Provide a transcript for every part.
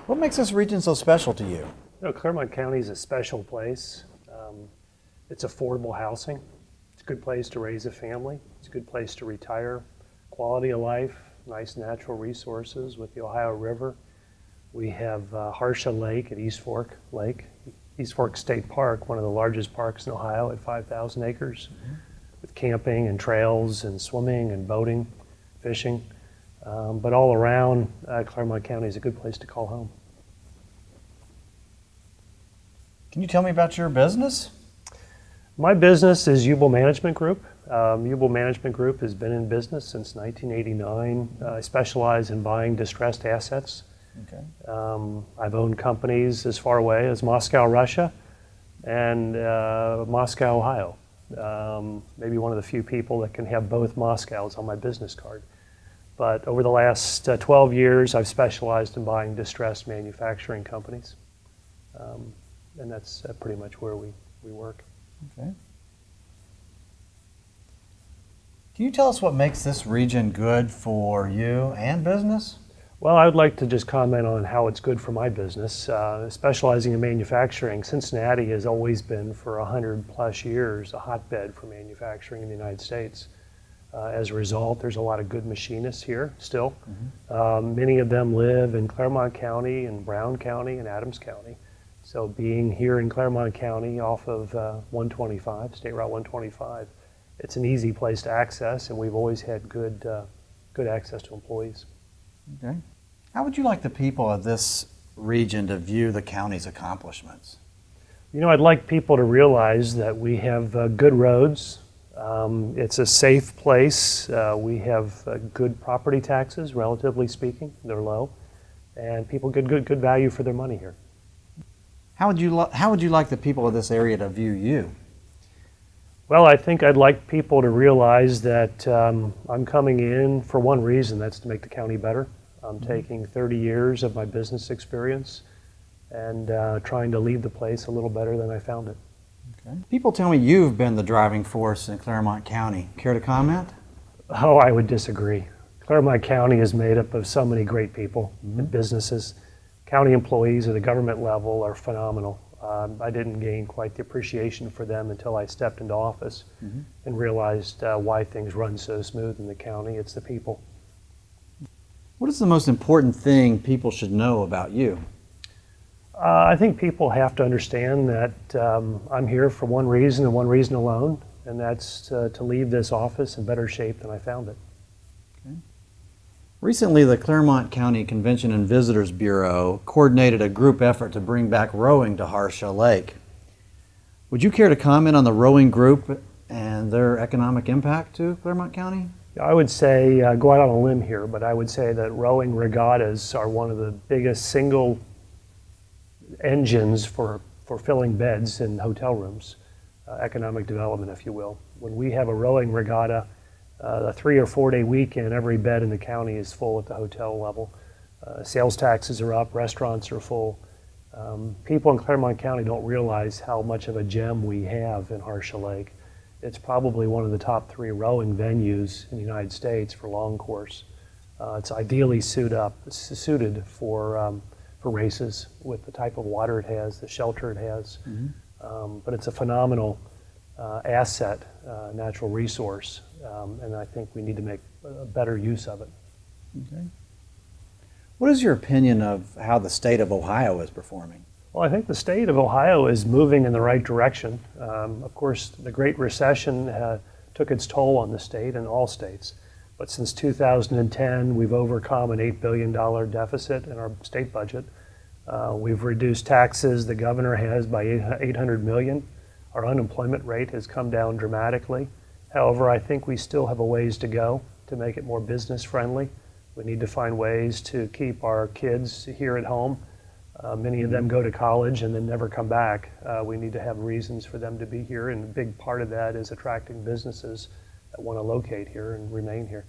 What makes this region so special to you? You know, Clermont County is a special place. It's affordable housing. It's a good place to raise a family. It's a good place to retire. Quality of life, nice natural resources with the Ohio River. We have Harsha Lake at East Fork Lake. East Fork State Park, one of the largest parks in Ohio at 5,000 acres, with camping and trails and swimming and boating, fishing. But all around, Clermont County is a good place to call home. Can you tell me about your business? My business is Uible Management Group. Uible Management Group has been in business since 1989. I specialize in buying distressed assets. Okay. I've owned companies as far away as Moscow, Russia, and Moscow, Ohio. Maybe one of the few people that can have both Moscows on my business card. But over the last 12 years, I've specialized in buying distressed manufacturing companies. And that's pretty much where we work. Okay. Can you tell us what makes this region good for you and business? Well, I would like to just comment on how it's good for my business. Specializing in manufacturing, Cincinnati has always been for 100 plus years a hotbed for manufacturing in the United States. As a result, there's a lot of good machinists here still. Many of them live in Clermont County and Brown County and Adams County. So being here in Clermont County off of 125, State Route 125, it's an easy place to access, and we've always had good access to employees. Okay. How would you like the people of this region to view the county's accomplishments? You know, I'd like people to realize that we have good roads. It's a safe place. We have good property taxes, relatively speaking. They're low, and people get good value for their money here. How would you like the people of this area to view you? Well, I think I'd like people to realize that I'm coming in for one reason, that's to make the county better. I'm taking 30 years of my business experience and trying to leave the place a little better than I found it. Okay. People tell me you've been the driving force in Clermont County. Care to comment? Oh, I would disagree. Clermont County is made up of so many great people and businesses. County employees at the government level are phenomenal. I didn't gain quite the appreciation for them until I stepped into office and realized why things run so smooth in the county. It's the people. What is the most important thing people should know about you? I think people have to understand that I'm here for one reason and one reason alone, and that's to leave this office in better shape than I found it. Okay. Recently, the Clermont County Convention and Visitors Bureau coordinated a group effort to bring back rowing to Harsha Lake. Would you care to comment on the rowing group and their economic impact to Clermont County? I would say, go out on a limb here, but I would say that rowing regattas are one of the biggest single engines for filling beds in hotel rooms, economic development, if you will. When we have a rowing regatta, a 3 or 4 day weekend, every bed in the county is full at the hotel level. Sales taxes are up, restaurants are full. People in Clermont County don't realize how much of a gem we have in Harsha Lake. It's probably one of the top 3 rowing venues in the United States for long course. It's ideally suited for races with the type of water it has, the shelter it has. But it's a phenomenal asset, natural resource, and I think we need to make a better use of it. Okay. What is your opinion of how the state of Ohio is performing? Well, I think the state of Ohio is moving in the right direction. Of course, the Great Recession took its toll on the state and all states. But since 2010, we've overcome an $8 billion deficit in our state budget. We've reduced taxes, the governor has, by $800 million. Our unemployment rate has come down dramatically. However, I think we still have a ways to go to make it more business friendly. We need to find ways to keep our kids here at home. Many of them go to college and then never come back. We need to have reasons for them to be here, and a big part of that is attracting businesses that want to locate here and remain here.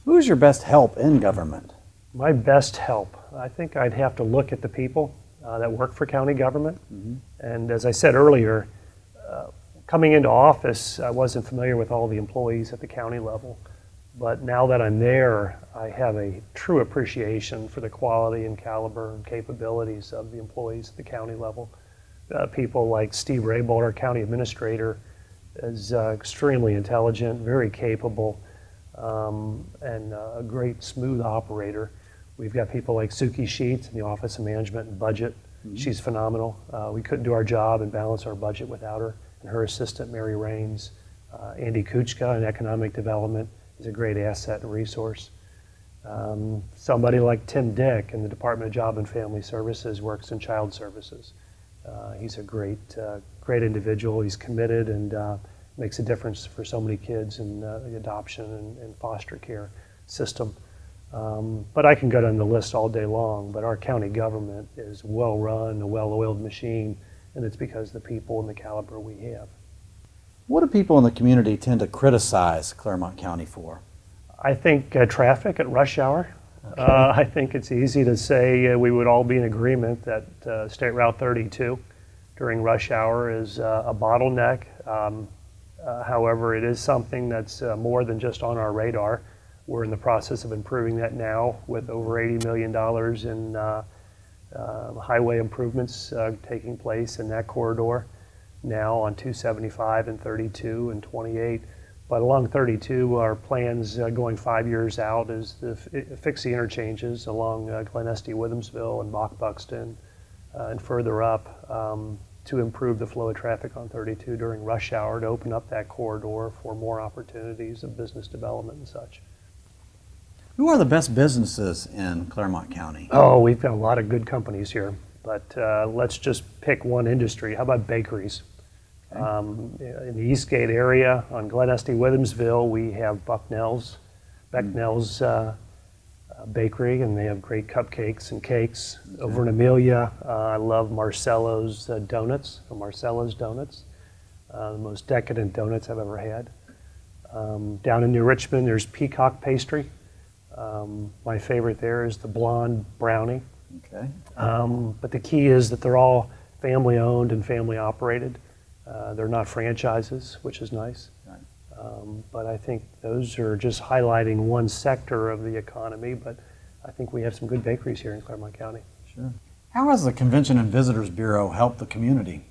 Who's your best help in government? My best help, I think I'd have to look at the people that work for county government. And as I said earlier, coming into office, I wasn't familiar with all the employees at the county level. But now that I'm there, I have a true appreciation for the quality and caliber and capabilities of the employees at the county level. People like Steve Raybold, our county administrator, is extremely intelligent, very capable, and a great smooth operator. We've got people like Suki Sheets in the Office of Management and Budget. She's phenomenal. We couldn't do our job and balance our budget without her. And her assistant, Mary Raines. Andy Kuchka in Economic Development is a great asset and resource. Somebody like Tim Dick in the Department of Job and Family Services works in child services. He's a great individual. He's committed and makes a difference for so many kids in the adoption and foster care system. But I can go down the list all day long, but our county government is well run, a well-oiled machine, and it's because of the people and the caliber we have. What do people in the community tend to criticize Clermont County for? I think traffic at rush hour. Okay. I think it's easy to say we would all be in agreement that State Route 32 during rush hour is a bottleneck. However, it is something that's more than just on our radar. We're in the process of improving that now with over $80 million in highway improvements taking place in that corridor now on 275 and 32 and 28. But along 32, our plans going 5 years out is to fix the interchanges along Glen Estee, Withensville, and Bach Buxton, and further up to improve the flow of traffic on 32 during rush hour to open up that corridor for more opportunities of business development and such. Who are the best businesses in Clermont County? Oh, we've got a lot of good companies here, but let's just pick one industry. How about bakeries? Okay. In the Eastgate area on Glen Estee, Withensville, we have Becknell's Bakery, and they have great cupcakes and cakes. Okay. Over in Amelia, I love Marcello's Donuts, from Marcello's Donuts, the most decadent donuts I've ever had. Down in New Richmond, there's Peacock Pastry. My favorite there is the blonde brownie. Okay. But the key is that they're all family owned and family operated. They're not franchises, which is nice. Right. But I think those are just highlighting one sector of the economy, but I think we have some good bakeries here in Clermont County. Sure. How has the Convention and Visitors Bureau helped the community?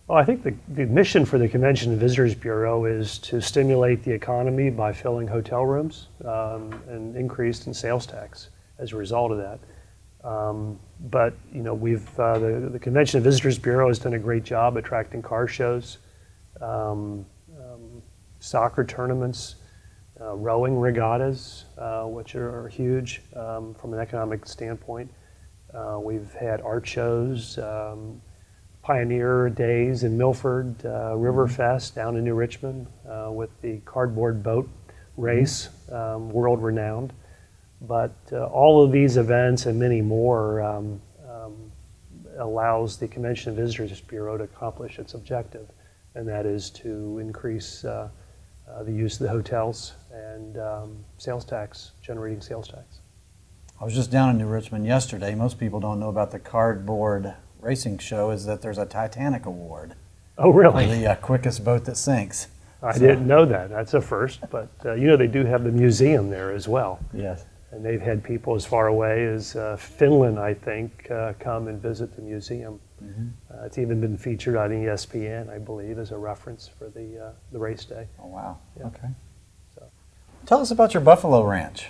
Well, I think the mission for the Convention and Visitors Bureau is to stimulate the economy by filling hotel rooms and increased in sales tax as a result of that. But you know, the Convention and Visitors Bureau has done a great job attracting car shows, soccer tournaments, rowing regattas, which are huge from an economic standpoint. We've had art shows. Pioneer Days in Milford, Riverfest down in New Richmond with the cardboard boat race, world renowned. But all of these events and many more allows the Convention and Visitors Bureau to accomplish its objective, and that is to increase the use of the hotels and generating sales tax. I was just down in New Richmond yesterday. Most people don't know about the cardboard racing show is that there's a Titanic award. Oh, really? For the quickest boat that sinks. I didn't know that. That's a first. But you know, they do have the museum there as well. Yes. And they've had people as far away as Finland, I think, come and visit the museum. Mm-hmm. It's even been featured on ESPN, I believe, as a reference for the race day. Oh, wow. Yeah. Okay. So, tell us about your buffalo ranch.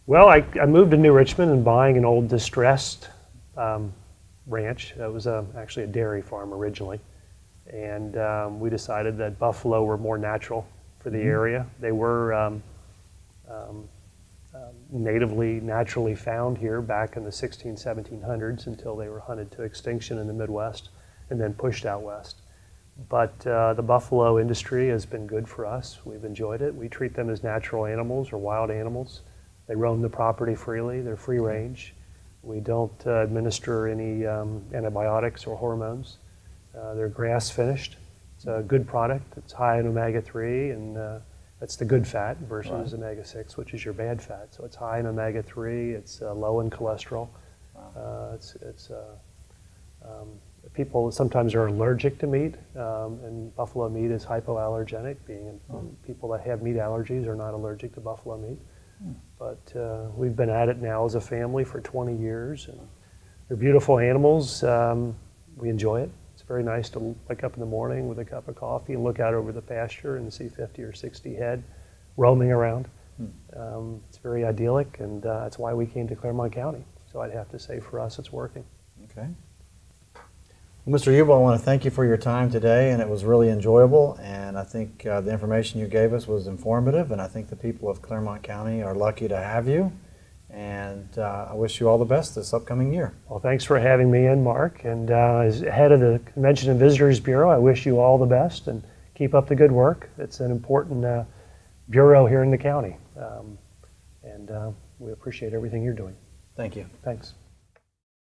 Well, I moved to New Richmond and buying an old distressed ranch. That was actually a dairy farm originally. And we decided that buffalo were more natural for the area. They were naturally found here back in the 1700s until they were hunted to extinction in the Midwest and then pushed out west. But the buffalo industry has been good for us. We've enjoyed it. We treat them as natural animals or wild animals. They roam the property freely. They're free range. We don't administer any antibiotics or hormones. They're grass finished. It's a good product. It's high in omega-3, and that's the good fat versus omega-6, which is your bad fat. So it's high in omega-3. It's low in cholesterol. Wow. It's People sometimes are allergic to meat, and buffalo meat is hypoallergenic, being people that have meat allergies are not allergic to buffalo meat. But we've been at it now as a family for 20 years, and they're beautiful animals. We enjoy it. It's very nice to wake up in the morning with a cup of coffee and look out over the pasture and see 50 or 60 head roaming around. It's very idyllic, and that's why we came to Clermont County. So I'd have to say for us it's working. Okay. Well, Mr. Uible, I want to thank you for your time today, and it was really enjoyable, and I think the information you gave us was informative, and I think the people of Clermont County are lucky to have you, and I wish you all the best this upcoming year. Well, thanks for having me in, Mark, and as head of the Convention and Visitors Bureau, I wish you all the best and keep up the good work. It's an important bureau here in the county, and we appreciate everything you're doing. Thank you. Thanks.